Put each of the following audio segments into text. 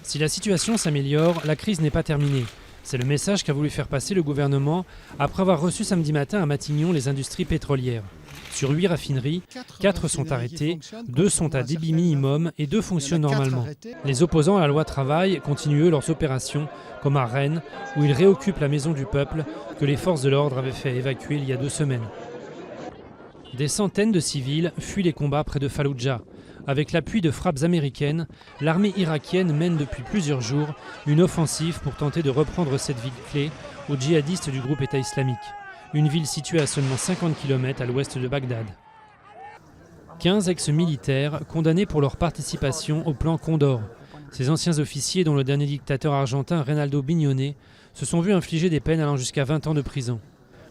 Si la situation s'améliore, la crise n'est pas terminée. C'est le message qu'a voulu faire passer le gouvernement après avoir reçu samedi matin à Matignon les industries pétrolières. Sur 8 raffineries, 4 sont arrêtées, 2 sont à débit minimum et 2 fonctionnent normalement. Les opposants à la loi travail continuent eux leurs opérations, comme à Rennes, où ils réoccupent la maison du peuple que les forces de l'ordre avaient fait évacuer il y a 2 semaines. Des centaines de civils fuient les combats près de Falloujah. Avec l'appui de frappes américaines, l'armée irakienne mène depuis plusieurs jours une offensive pour tenter de reprendre cette ville clé aux djihadistes du groupe État islamique. Une ville située à seulement 50 km à l'ouest de Bagdad. 15 ex-militaires condamnés pour leur participation au plan Condor. Ces anciens officiers, dont le dernier dictateur argentin Reinaldo Bignone, se sont vus infliger des peines allant jusqu'à 20 ans de prison.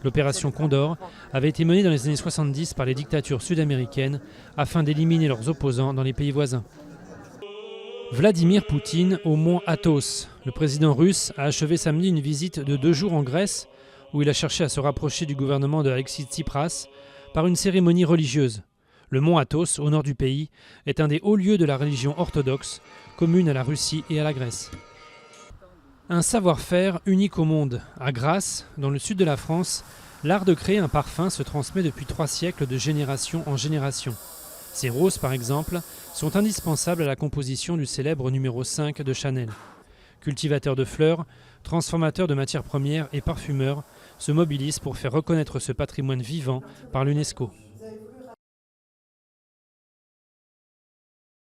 L'opération Condor avait été menée dans les années 70 par les dictatures sud-américaines afin d'éliminer leurs opposants dans les pays voisins. Vladimir Poutine au mont Athos. Le président russe a achevé samedi une visite de 2 jours en Grèce où il a cherché à se rapprocher du gouvernement de Alexis Tsipras par une cérémonie religieuse. Le mont Athos, au nord du pays, est un des hauts lieux de la religion orthodoxe, commune à la Russie et à la Grèce. Un savoir-faire unique au monde. À Grasse, dans le sud de la France, l'art de créer un parfum se transmet depuis 3 siècles de génération en génération. Ces roses, par exemple, sont indispensables à la composition du célèbre numéro 5 de Chanel. Cultivateurs de fleurs, transformateurs de matières premières et parfumeurs se mobilisent pour faire reconnaître ce patrimoine vivant par l'UNESCO.